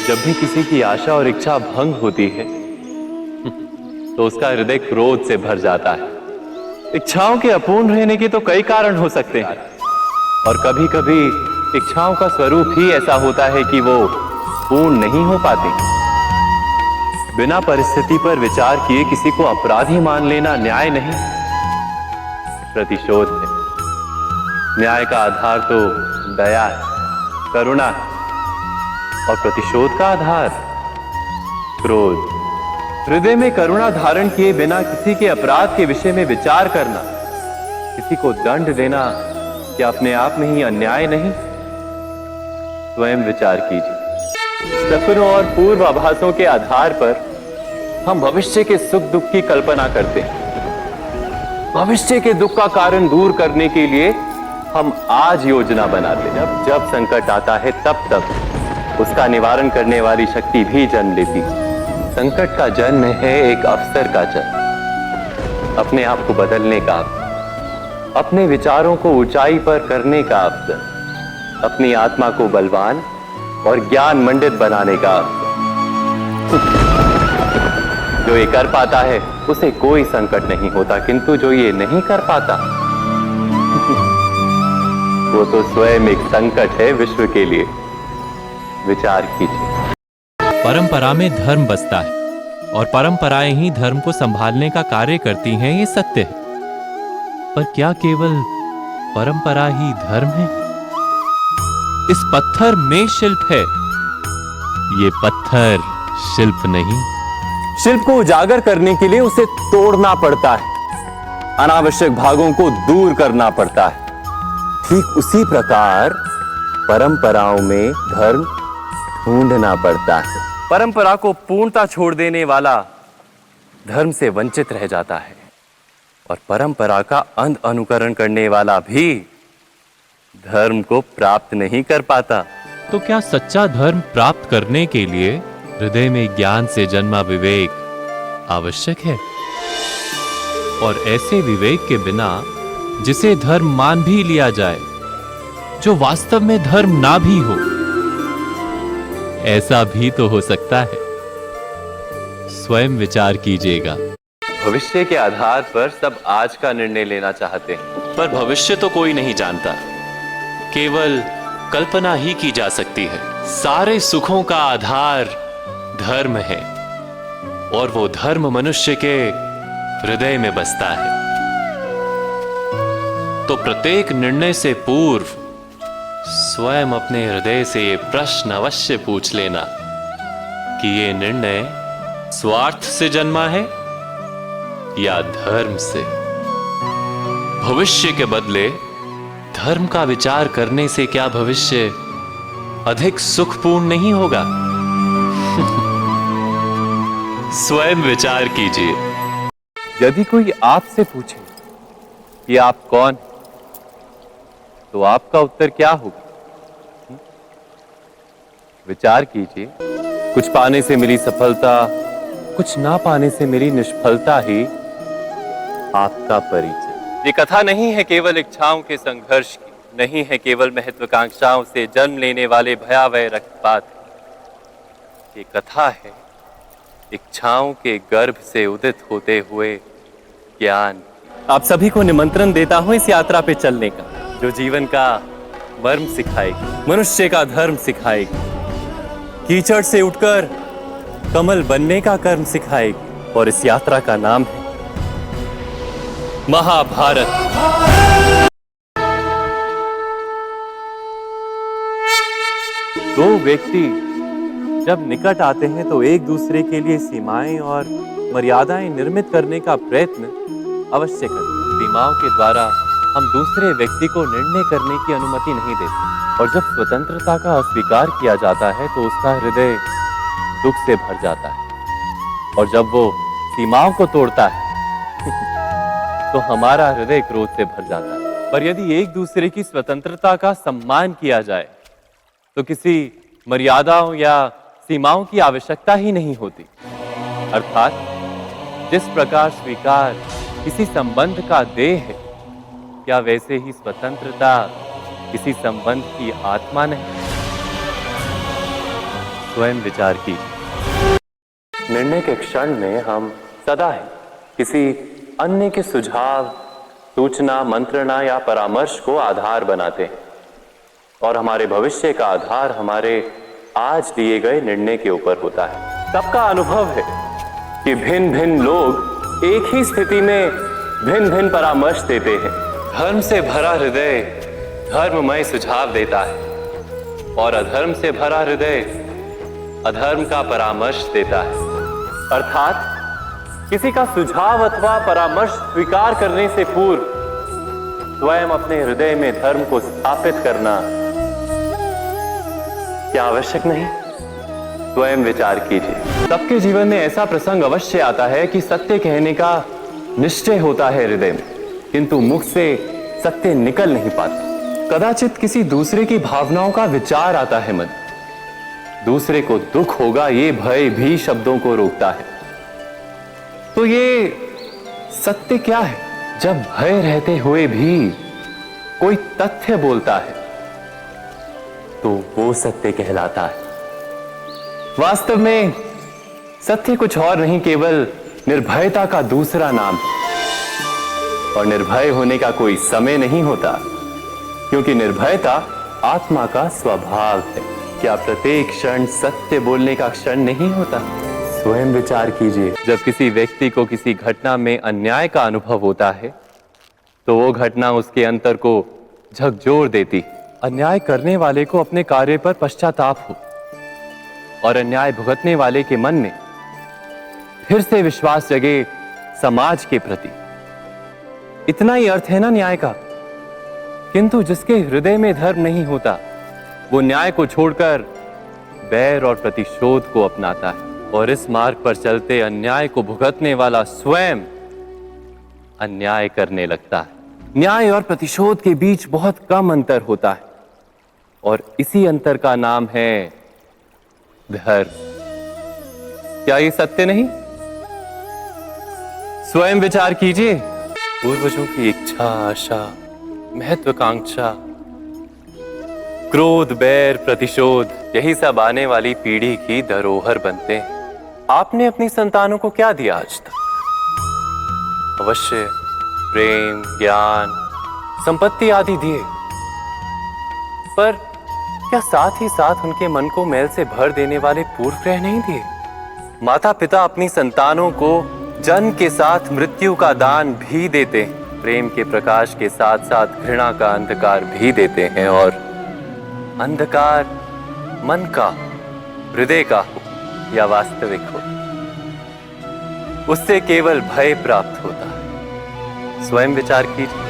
जब भी किसी की आशा और इच्छा भंग होती है तो उसका हृदय क्रोध से भर जाता है। इच्छाओं के अपूर्ण रहने के तो कई कारण हो सकते हैं, और कभी कभी इच्छाओं का स्वरूप ही ऐसा होता है कि वो पूर्ण नहीं हो पाती। बिना परिस्थिति पर विचार किए किसी को अपराधी मान लेना न्याय नहीं, प्रतिशोध है। न्याय का आधार तो दया है, करुणा है, और प्रतिशोध का आधार क्रोध। हृदय में करुणा धारण किए बिना किसी के अपराध के विषय में विचार करना, किसी को दंड देना क्या अपने आप में ही अन्याय नहीं? स्वयं विचार कीजिए। सपनों और पूर्वाभासों के आधार पर हम भविष्य के सुख दुख की कल्पना करते हैं। भविष्य के दुख का कारण दूर करने के लिए हम आज योजना बनाते हैं। जब संकट आता है तब उसका निवारण करने वाली शक्ति भी जन्म लेती है। संकट का जन्म है एक अवसर का जन्म, अपने आप को बदलने का अवसर, अपने विचारों को ऊंचाई पर करने का अवसर, अपनी आत्मा को बलवान और ज्ञान मंडित बनाने का अवसर। जो ये कर पाता है उसे कोई संकट नहीं होता, किंतु जो ये नहीं कर पाता वो तो स्वयं एक संकट है विश्व के लिए। विचार कीजिए। परंपरा में धर्म बसता है और परंपराएं ही धर्म को संभालने का कार्य करती हैं, ये सत्य है। पर क्या केवल परंपरा ही धर्म है? इस पत्थर में शिल्प है, ये पत्थर शिल्प नहीं। शिल्प को उजागर करने के लिए उसे तोड़ना पड़ता है, अनावश्यक भागों को दूर करना पड़ता है। ठीक उसी प्रकार परंपराओं में धर्म ढूंढना पड़ता है। परंपरा को पूर्णता छोड़ देने वाला धर्म से वंचित रह जाता है, और परंपरा का अंध अनुकरण करने वाला भी धर्म को प्राप्त नहीं कर पाता। तो क्या सच्चा धर्म प्राप्त करने के लिए हृदय में ज्ञान से जन्मा विवेक आवश्यक है? और ऐसे विवेक के बिना जिसे धर्म मान भी लिया जाए, जो वास्तव में धर्म ना भी हो, ऐसा भी तो हो सकता है। स्वयं विचार कीजिएगा। भविष्य के आधार पर सब आज का निर्णय लेना चाहते हैं, पर भविष्य तो कोई नहीं जानता, केवल कल्पना ही की जा सकती है। सारे सुखों का आधार धर्म है, और वो धर्म मनुष्य के हृदय में बसता है। तो प्रत्येक निर्णय से पूर्व स्वयं अपने हृदय से ये प्रश्न अवश्य पूछ लेना कि ये निर्णय स्वार्थ से जन्मा है या धर्म से। भविष्य के बदले धर्म का विचार करने से क्या भविष्य अधिक सुखपूर्ण नहीं होगा? स्वयं विचार कीजिए। यदि कोई आपसे पूछे कि आप कौन, तो आपका उत्तर क्या होगा? विचार कीजिए। कुछ पाने से मिली सफलता, कुछ ना पाने से मिली निष्फलता ही आपका परिचय। ये कथा नहीं है केवल इच्छाओं के संघर्ष की, नहीं है केवल महत्वाकांक्षाओं से जन्म लेने वाले भयावह रक्तपात। ये कथा है इच्छाओं के गर्भ से उदित होते हुए ज्ञान। आप सभी को निमंत्रण देता हूं इस यात्रा पे चलने का, जो जीवन का मर्म सिखाएगी, मनुष्य का धर्म सिखाएगी, कीचड़ से उठकर कमल बनने का कर्म सिखाएगी। और इस यात्रा का नाम है महाभारत। दो व्यक्ति जब निकट आते हैं तो एक दूसरे के लिए सीमाएं और मर्यादाएं निर्मित करने का प्रयत्न अवश्य करें। सीमाओं के द्वारा हम दूसरे व्यक्ति को निर्णय करने की अनुमति नहीं देते, और जब स्वतंत्रता का अस्वीकार किया जाता है तो उसका हृदय दुख से भर जाता है, और जब वो सीमाओं को तोड़ता है तो हमारा हृदय क्रोध से भर जाता है। पर यदि एक दूसरे की स्वतंत्रता का सम्मान किया जाए तो किसी मर्यादाओं या सीमाओं की आवश्यकता ही नहीं होती। अर्थात जिस प्रकार स्वीकार किसी संबंध का देह है, क्या वैसे ही स्वतंत्रता किसी संबंध की आत्मा नहीं? स्वयं विचार कीजिए। निर्णय के क्षण में हम सदा ही किसी अन्य के सुझाव, सूचना, मंत्रणा या परामर्श को आधार बनाते हैं और हमारे भविष्य का आधार हमारे आज लिए गए निर्णय के ऊपर होता है। सबका अनुभव है कि भिन्न भिन्न लोग एक ही स्थिति में भिन्न भिन्न परामर्श देते हैं। धर्म से भरा हृदय धर्ममय सुझाव देता है और अधर्म से भरा हृदय अधर्म का परामर्श देता है। अर्थात किसी का सुझाव अथवा परामर्श स्वीकार करने से पूर्व स्वयं अपने हृदय में धर्म को स्थापित करना क्या आवश्यक नहीं? स्वयं विचार कीजिए। सबके जीवन में ऐसा प्रसंग अवश्य आता है कि सत्य कहने का निश्चय होता है हृदय में, किंतु मुख से सत्य निकल नहीं पाता। कदाचित किसी दूसरे की भावनाओं का विचार आता है मन, दूसरे को दुख होगा ये भय भी शब्दों को रोकता है। तो ये सत्य क्या है? जब भय रहते हुए भी कोई तथ्य बोलता है तो वो सत्य कहलाता है। वास्तव में सत्य कुछ और नहीं, केवल निर्भयता का दूसरा नाम है। और निर्भय होने का कोई समय नहीं होता, क्योंकि निर्भयता आत्मा का स्वभाव है। क्या प्रत्येक क्षण सत्य बोलने का क्षण नहीं होता? स्वयं विचार कीजिए। जब किसी व्यक्ति को किसी घटना में अन्याय का अनुभव होता है तो वो घटना उसके अंतर को झकझोर देती। अन्याय करने वाले को अपने कार्य पर पश्चाताप हो और अन्याय भुगतने वाले के मन में फिर से विश्वास जगे समाज के प्रति। इतना ही अर्थ है ना न्याय का। किंतु जिसके हृदय में धर्म नहीं होता वो न्याय को छोड़कर बैर और प्रतिशोध को अपनाता है और इस मार्ग पर चलते अन्याय को भुगतने वाला स्वयं अन्याय करने लगता है। न्याय और प्रतिशोध के बीच बहुत कम अंतर होता है और इसी अंतर का नाम है धर्म। क्या ये सत्य नहीं? स्वयं विचार कीजिए। पूर्वजों की इच्छा, आशा, महत्वाकांक्षा, क्रोध, बैर, प्रतिशोध, यही सब आने वाली पीढ़ी की धरोहर बनते हैं। आपने अपनी संतानों को क्या दिया आज तक? अवश्य प्रेम, ज्ञान, संपत्ति आदि दिए, पर क्या साथ ही साथ उनके मन को मैल से भर देने वाले पूर्व ग्रह नहीं दिए? माता पिता अपनी संतानों को जन्म के साथ मृत्यु का दान भी देते हैं, प्रेम के प्रकाश के साथ साथ घृणा का अंधकार भी देते हैं। और अंधकार मन का, हृदय का हो या वास्तविक हो, उससे केवल भय प्राप्त होता है। स्वयं विचार कीजिए।